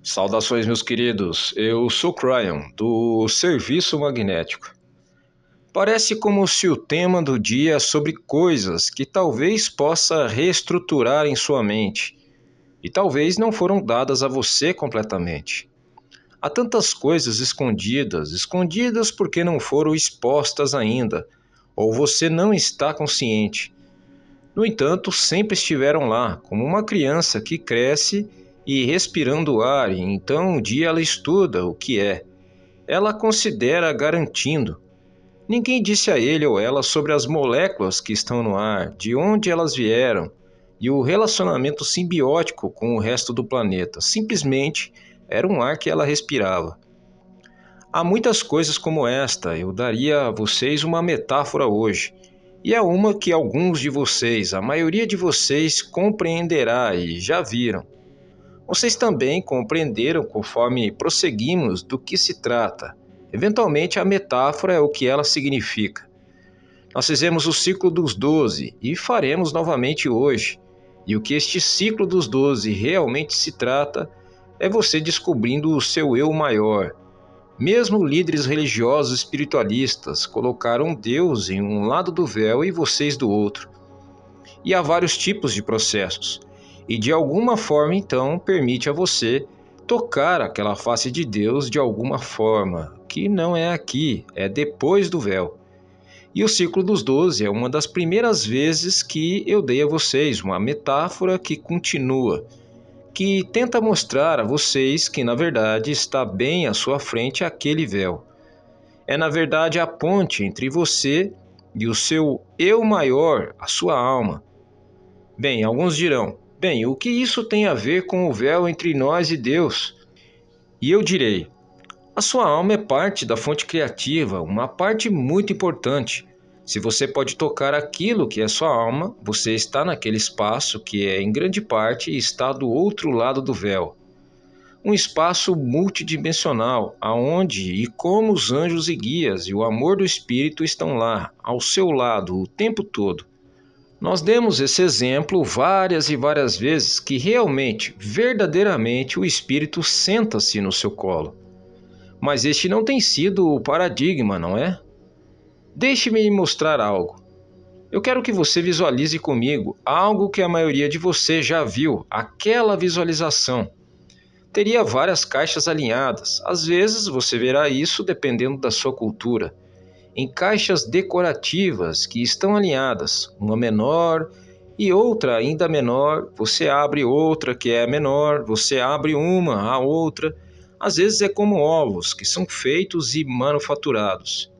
Saudações, meus queridos. Eu sou Cryon, do Serviço Magnético. Parece como se o tema do dia é sobre coisas que talvez possa reestruturar em sua mente e talvez não foram dadas a você completamente. Há tantas coisas escondidas porque não foram expostas ainda, ou você não está consciente. No entanto, sempre estiveram lá, como uma criança que cresce e respirando o ar, e então um dia ela estuda o que é. Ela considera garantindo. Ninguém disse a ele ou ela sobre as moléculas que estão no ar, de onde elas vieram, e o relacionamento simbiótico com o resto do planeta. Simplesmente era um ar que ela respirava. Há muitas coisas como esta, eu daria a vocês uma metáfora hoje. E é uma que alguns de vocês, a maioria de vocês, compreenderá e já viram. Vocês também compreenderam conforme prosseguimos do que se trata. Eventualmente a metáfora é o que ela significa. Nós fizemos o ciclo dos 12 e faremos novamente hoje. E o que este ciclo dos 12 realmente se trata é você descobrindo o seu eu maior. Mesmo líderes religiosos espiritualistas colocaram Deus em um lado do véu e vocês do outro. E há vários tipos de processos. E de alguma forma, então, permite a você tocar aquela face de Deus de alguma forma, que não é aqui, é depois do véu. E o ciclo dos 12 é uma das primeiras vezes que eu dei a vocês uma metáfora que continua, que tenta mostrar a vocês que na verdade está bem à sua frente aquele véu. É na verdade a ponte entre você e o seu eu maior, a sua alma. Bem, alguns dirão, bem, o que isso tem a ver com o véu entre nós e Deus? E eu direi, a sua alma é parte da fonte criativa, uma parte muito importante. Se você pode tocar aquilo que é sua alma, você está naquele espaço que é, em grande parte, está do outro lado do véu. Um espaço multidimensional, aonde e como os anjos e guias e o amor do Espírito estão lá, ao seu lado, o tempo todo. Nós demos esse exemplo várias e várias vezes que realmente, verdadeiramente, o Espírito senta-se no seu colo. Mas este não tem sido o paradigma, não é? Deixe-me mostrar algo. Eu quero que você visualize comigo algo que a maioria de você já viu, aquela visualização. Teria várias caixas alinhadas. Às vezes você verá isso dependendo da sua cultura. Em caixas decorativas que estão alinhadas, uma menor e outra ainda menor. Você abre outra que é menor, você abre uma, a outra. Às vezes é como ovos que são feitos e manufaturados.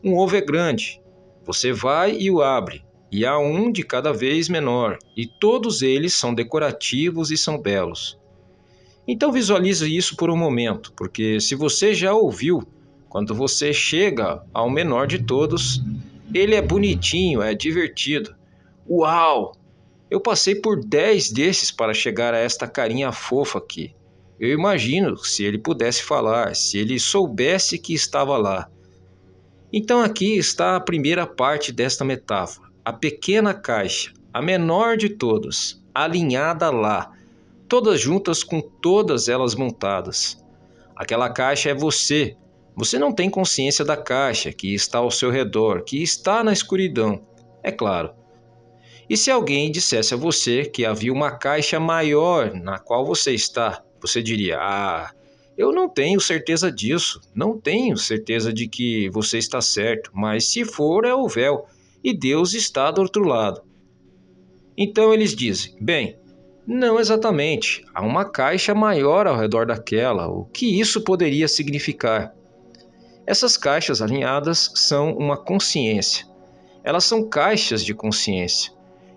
Um ovo é grande, você vai e o abre, e há um de cada vez menor, e todos eles são decorativos e são belos. Então visualize isso por um momento, porque se você já ouviu, quando você chega ao menor de todos, ele é bonitinho, é divertido. Uau! Eu passei por 10 desses para chegar a esta carinha fofa aqui. Eu imagino se ele pudesse falar, se ele soubesse que estava lá. Então aqui está a primeira parte desta metáfora. A pequena caixa, a menor de todas, alinhada lá, todas juntas com todas elas montadas. Aquela caixa é você. Você não tem consciência da caixa que está ao seu redor, que está na escuridão, é claro. E se alguém dissesse a você que havia uma caixa maior na qual você está, você diria, eu não tenho certeza disso, não tenho certeza de que você está certo, mas se for é o véu, e Deus está do outro lado. Então eles dizem, bem, não exatamente, há uma caixa maior ao redor daquela, o que isso poderia significar? Essas caixas alinhadas são uma consciência, elas são caixas de consciência.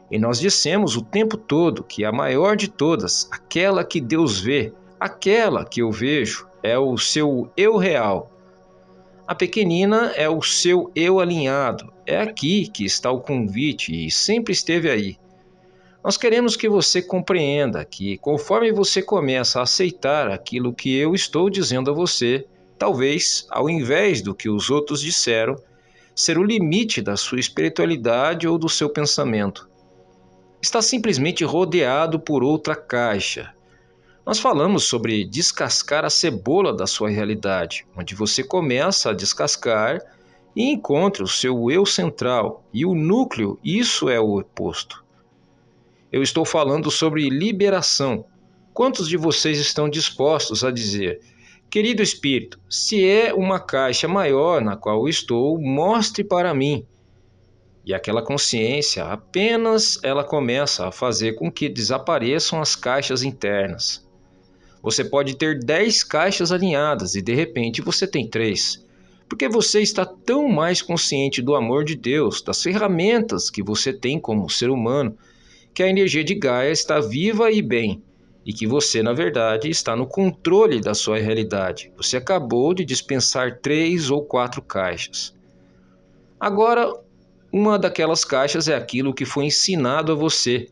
E nós dissemos o tempo todo que a maior de todas, aquela que Deus vê, aquela que eu vejo, é o seu eu real. A pequenina é o seu eu alinhado. É aqui que está o convite e sempre esteve aí. Nós queremos que você compreenda que conforme você começa a aceitar aquilo que eu estou dizendo a você, talvez, ao invés do que os outros disseram, ser o limite da sua espiritualidade ou do seu pensamento. Está simplesmente rodeado por outra caixa. Nós falamos sobre descascar a cebola da sua realidade, onde você começa a descascar e encontra o seu eu central e o núcleo, isso é o oposto. Eu estou falando sobre liberação. Quantos de vocês estão dispostos a dizer: querido Espírito, se é uma caixa maior na qual estou, mostre para mim. E aquela consciência, apenas ela começa a fazer com que desapareçam as caixas internas. Você pode ter 10 caixas alinhadas e de repente você tem 3. Porque você está tão mais consciente do amor de Deus, das ferramentas que você tem como ser humano, que a energia de Gaia está viva e bem, e que você, na verdade, está no controle da sua realidade. Você acabou de dispensar 3 ou 4 caixas. Agora, uma daquelas caixas é aquilo que foi ensinado a você.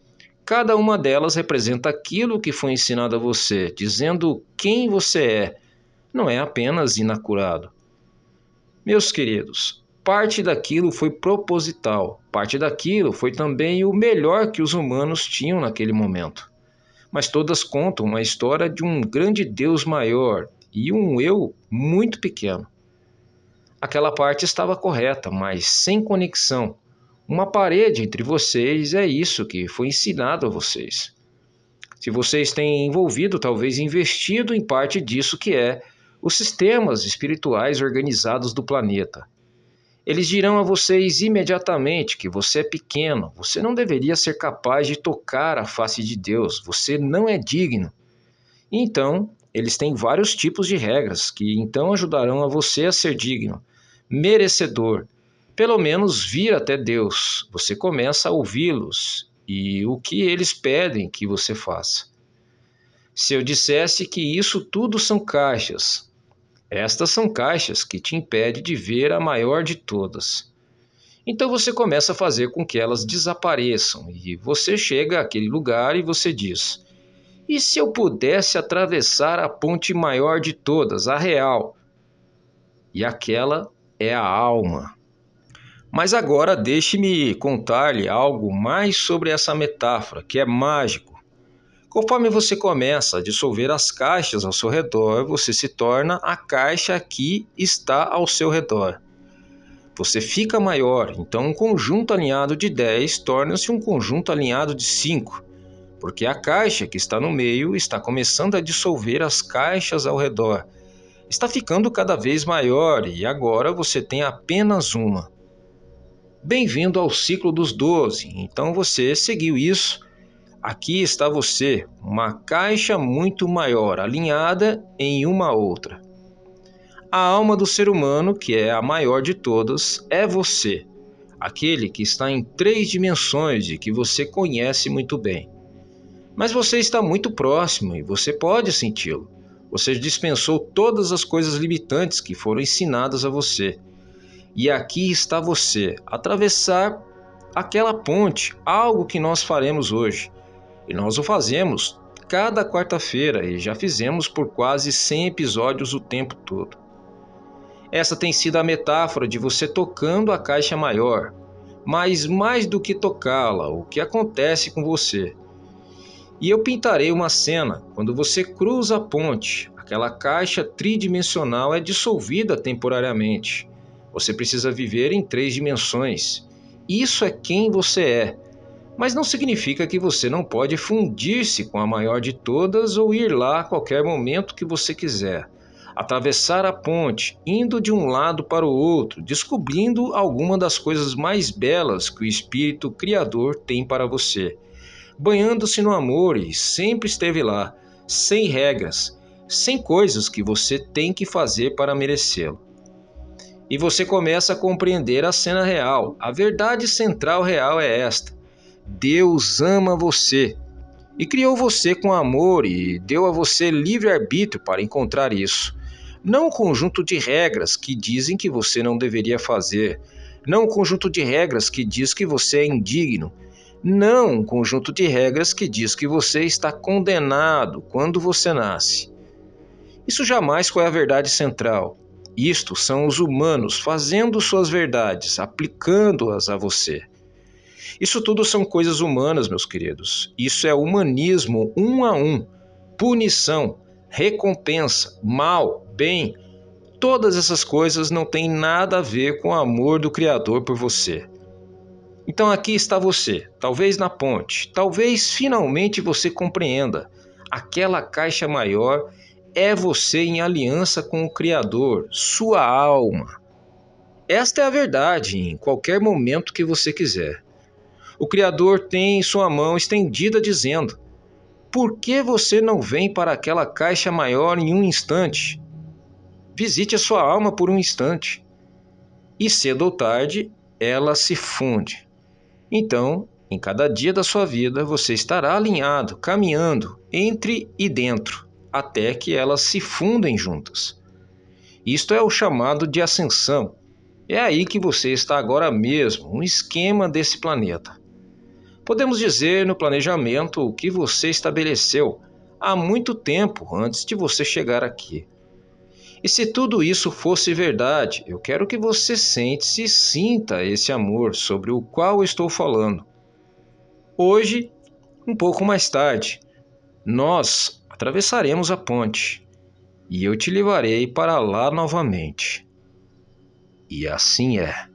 Cada uma delas representa aquilo que foi ensinado a você, dizendo quem você é. Não é apenas inacurado. Meus queridos, parte daquilo foi proposital, parte daquilo foi também o melhor que os humanos tinham naquele momento. Mas todas contam uma história de um grande Deus maior e um eu muito pequeno. Aquela parte estava correta, mas sem conexão. Uma parede entre vocês é isso que foi ensinado a vocês. Se vocês têm envolvido, talvez investido em parte disso que é os sistemas espirituais organizados do planeta. Eles dirão a vocês imediatamente que você é pequeno, você não deveria ser capaz de tocar a face de Deus, você não é digno. E então, eles têm vários tipos de regras que então ajudarão a você a ser digno, merecedor, pelo menos vir até Deus. Você começa a ouvi-los e o que eles pedem que você faça. Se eu dissesse que isso tudo são caixas, estas são caixas que te impedem de ver a maior de todas. Então você começa a fazer com que elas desapareçam e você chega àquele lugar e você diz: e se eu pudesse atravessar a ponte maior de todas, a real? E aquela é a alma. Mas agora deixe-me contar-lhe algo mais sobre essa metáfora, que é mágico. Conforme você começa a dissolver as caixas ao seu redor, você se torna a caixa que está ao seu redor. Você fica maior, então um conjunto alinhado de 10 torna-se um conjunto alinhado de 5, porque a caixa que está no meio está começando a dissolver as caixas ao redor. Está ficando cada vez maior e agora você tem apenas uma. Bem-vindo ao ciclo dos 12, então você seguiu isso. Aqui está você, uma caixa muito maior, alinhada em uma outra. A alma do ser humano, que é a maior de todas, é você, aquele que está em 3 dimensões e que você conhece muito bem. Mas você está muito próximo e você pode senti-lo. Você dispensou todas as coisas limitantes que foram ensinadas a você. E aqui está você, atravessar aquela ponte, algo que nós faremos hoje. E nós o fazemos cada quarta-feira e já fizemos por quase 100 episódios o tempo todo. Essa tem sido a metáfora de você tocando a caixa maior, mas mais do que tocá-la, o que acontece com você. E eu pintarei uma cena, quando você cruza a ponte, aquela caixa tridimensional é dissolvida temporariamente. Você precisa viver em 3 dimensões. Isso é quem você é. Mas não significa que você não pode fundir-se com a maior de todas ou ir lá a qualquer momento que você quiser. Atravessar a ponte, indo de um lado para o outro, descobrindo alguma das coisas mais belas que o Espírito Criador tem para você. Banhando-se no amor e sempre esteve lá, sem regras, sem coisas que você tem que fazer para merecê-lo. E você começa a compreender a cena real. A verdade central real é esta: Deus ama você e criou você com amor e deu a você livre-arbítrio para encontrar isso. Não um conjunto de regras que dizem que você não deveria fazer, não um conjunto de regras que diz que você é indigno, não um conjunto de regras que diz que você está condenado quando você nasce. Isso jamais foi a verdade central. Isto são os humanos fazendo suas verdades, aplicando-as a você. Isso tudo são coisas humanas, meus queridos. Isso é humanismo 1 a 1. punição, recompensa, mal, bem, todas essas coisas não têm nada a ver com o amor do Criador por você. Então aqui está você, talvez na ponte, talvez finalmente você compreenda. Aquela caixa maior é você em aliança com o Criador, sua alma. Esta é a verdade em qualquer momento que você quiser. O Criador tem sua mão estendida dizendo: por que você não vem para aquela caixa maior em um instante? Visite a sua alma por um instante. E cedo ou tarde, ela se funde. Então, em cada dia da sua vida, você estará alinhado, caminhando entre e dentro, até que elas se fundem juntas. Isto é o chamado de ascensão. É aí que você está agora mesmo, um esquema desse planeta. Podemos dizer no planejamento o que você estabeleceu há muito tempo antes de você chegar aqui. E se tudo isso fosse verdade, eu quero que você sente-se e sinta esse amor sobre o qual estou falando. Hoje, um pouco mais tarde, nós atravessaremos a ponte e eu te levarei para lá novamente. E assim é.